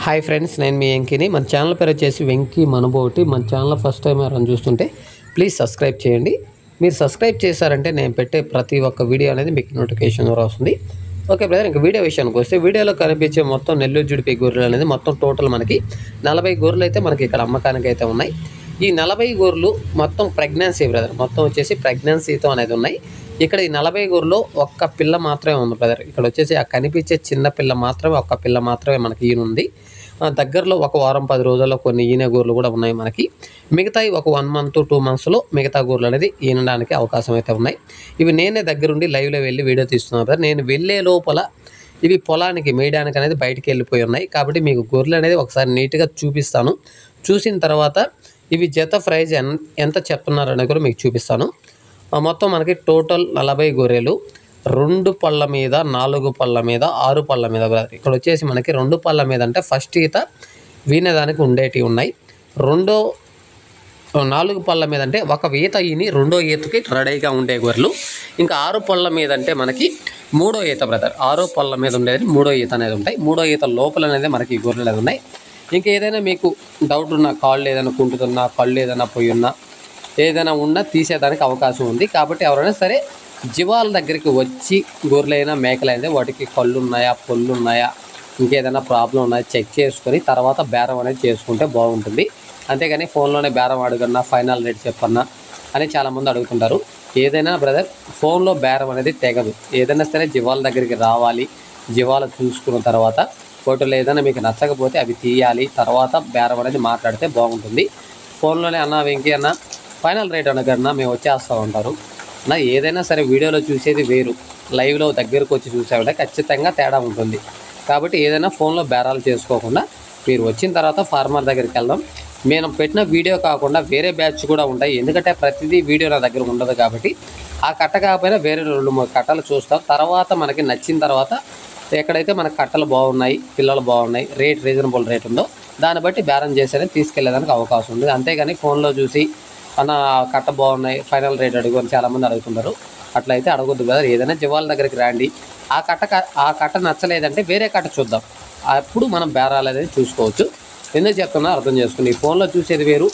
Hi friends, నేను మీ వెంకీని. మన channel పేరు వచ్చేసి వెంకీ మనబోటి. మన ఛానల్ ఫస్ట్ టైం ఎవరైనా చూస్తుంటే ప్లీజ్ సబ్స్క్రైబ్ చేయండి. మీరు సబ్స్క్రైబ్ చేశారంటే నేను పెట్టే ప్రతి ఒక్క వీడియో అనేది మీకు నోటిఫికేషన్ ద్వారా వస్తుంది. ఓకే బ్రదర్, ఇంకా వీడియో విషయానికి వస్తే వీడియోలో కనిపించే మొత్తం నెల్లూరు జుడిపి గొర్రెలు అనేది మొత్తం టోటల్ మనకి 40 గొర్రెలు అయితే మనకి ఇక్కడ అమ్మకానికి అయితే ఉన్నాయి. ఈ 40 గొర్రెలు మొత్తం ప్రెగ్నెన్సీ బ్రదర్, మొత్తం వచ్చేసి ప్రెగ్నెన్సీతో అనేది ఉన్నాయి. ఇక్కడ ఈ 40 గొర్రెలో ఒక్క పిల్ల మాత్రమే ఉంది బ్రదర్. ఇక్కడ వచ్చేసి ఆ కనిపించే చిన్న పిల్ల మాత్రమే, ఒక్క పిల్ల మాత్రమే మనకి ఈయనుంది. దగ్గరలో ఒక వారం 10 రోజుల్లో కొన్ని ఈనే గొర్రెలు కూడా ఉన్నాయి మనకి. మిగతాయి ఒక 1 మంత్ 2 మంత్స్లో మిగతా గొర్రెలు అనేది ఈనడానికి అవకాశం అయితే ఉన్నాయి. ఇవి నేనే దగ్గరుండి లైవ్లో వెళ్ళి వీడియో తీస్తున్నాను బ్రదర్. నేను వెళ్ళే లోపల ఇవి పొలానికి మేయడానికి అనేది బయటికి వెళ్ళిపోయి ఉన్నాయి. కాబట్టి మీకు గొర్రెలు అనేది ఒకసారి నీట్గా చూపిస్తాను. చూసిన తర్వాత ఇవి జత ప్రైజ్ ఎంత చెప్తున్నారు అనేది కూడా మీకు చూపిస్తాను. మొత్తం మనకి టోటల్ 40 గొర్రెలు 2 పళ్ళ మీద, 4 పళ్ళ మీద, 6 పళ్ళ మీద. ఇక్కడ వచ్చేసి మనకి 2 పళ్ళ మీద అంటే ఫస్ట్ ఈత వీనేదానికి ఉండేటివి ఉన్నాయి. 4 పళ్ళ మీద అంటే ఒక ఈత ఈని 2వ ఈతకి రెడీగా ఉండే గొర్రెలు. ఇంకా 6 పళ్ళ మీద అంటే మనకి 3వ ఈత బ్రదర్. 6 పళ్ళ మీద ఉండేది 3వ ఈత అనేది ఉంటాయి. 3వ ఈత లోపల అనేది మనకి గొర్రెలు అనేది ఉన్నాయి. ఇంకా ఏదైనా మీకు డౌట్ ఉన్నా, కాళ్ళు ఏదైనా కుంటుతున్నా, కళ్ళు ఏదైనా పోయి ఉన్నా, ఏదైనా ఉన్నా తీసేదానికి అవకాశం ఉంది. కాబట్టి ఎవరైనా సరే జీవాల దగ్గరికి వచ్చి గొర్రెలైనా మేకలైనా వాటికి కళ్ళు ఉన్నాయా, పొల్లు ఉన్నాయా, ఇంకేదైనా ప్రాబ్లం ఉన్నాయా చెక్ చేసుకొని తర్వాత బేరం అనేది చేసుకుంటే బాగుంటుంది. అంతేగాని ఫోన్లోనే బేరం అడుగన్నా, ఫైనల్ రేట్ చెప్పన్నా అని చాలామంది అడుగుతుంటారు. ఏదైనా బ్రదర్ ఫోన్లో బేరం అనేది తెగదు. ఏదైనా సరే జీవాల దగ్గరికి రావాలి, జీవాలు చూసుకున్న తర్వాత ఫోటోలు ఏదైనా మీకు నచ్చకపోతే అవి తీయాలి, తర్వాత బేరం అనేది మాట్లాడితే బాగుంటుంది. ఫోన్లోనే అన్న వెంకీ అన్న ఫైనల్ రేట్ అనగన్నా మేము వచ్చేస్తూ ఉంటారు. నా ఏదైనా సరే వీడియోలో చూసేది వేరు, లైవ్లో దగ్గరకు వచ్చి చూసేవాళ్ళే ఖచ్చితంగా తేడా ఉంటుంది. కాబట్టి ఏదైనా ఫోన్లో బేరాలు చేసుకోకుండా మీరు వచ్చిన తర్వాత ఫార్మర్ దగ్గరికి వెళ్దాం. నేను పెట్టిన వీడియో కాకుండా వేరే బ్యాచ్ కూడా ఉంటాయి. ఎందుకంటే ప్రతిదీ వీడియో నా దగ్గర ఉండదు. కాబట్టి ఆ కట్ట కాకపోయినా వేరే 2-3 కట్టలు చూస్తాం. తర్వాత మనకి నచ్చిన తర్వాత ఎక్కడైతే మనకు కట్టలు బాగున్నాయి, పిల్లలు బాగున్నాయి, రేట్ రీజనబుల్ రేట్ ఉందో దాన్ని బట్టి బేరం చేసేది తీసుకెళ్లేదానికి అవకాశం ఉంది. అంతేగాని ఫోన్లో చూసి అన్న కట్ట బాగున్నాయి ఫైనల్ రేట్ అడుగు అని చాలామంది అడుగుతుంటారు. అట్లయితే అడగొద్దు కదా. ఏదైనా జీవాల దగ్గరికి రండి, ఆ కట్ట నచ్చలేదంటే వేరే కట్ట చూద్దాం, అప్పుడు మనం బేరాలు అనేది చూసుకోవచ్చు. ఎందుకు చెప్తున్నా అర్థం చేసుకుని. ఫోన్లో చూసేది వేరు,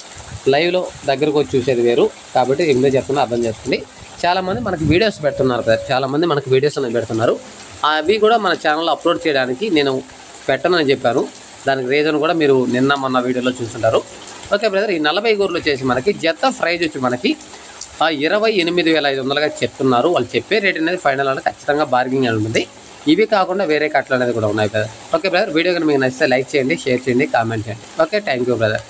లైవ్లో దగ్గరకు వచ్చి చూసేది వేరు. కాబట్టి ఎందుకు చెప్తున్నా అర్థం చేసుకుని. చాలామంది మనకి వీడియోస్ పెడుతున్నారు కదా, చాలామంది మనకి వీడియోస్ అనేది పెడుతున్నారు. అవి కూడా మన ఛానల్లో అప్లోడ్ చేయడానికి నేను పెట్టనని చెప్పాను. దానికి రీజన్ కూడా మీరు నిన్న మొన్న వీడియోలో చూస్తుంటారు. ఓకే బ్రదర్, ఈ 40 గొర్రెలు వచ్చేసి మనకి జత ప్రైజ్ వచ్చి మనకి 28,500గా చెప్తున్నారు. వాళ్ళు చెప్పే రేట్ అనేది ఫైనల్ అనేది ఖచ్చితంగా బార్గింగ్ అని ఉంటుంది. ఇవి కాకుండా వేరే కట్టలు అనేది కూడా ఉన్నాయి బ్రదర్. ఓకే బ్రదర్, వీడియో కానీ మీకు నచ్చితే లైక్ చేయండి, షేర్ చేయండి, కామెంట్ చేయండి. Okay, thank you brother.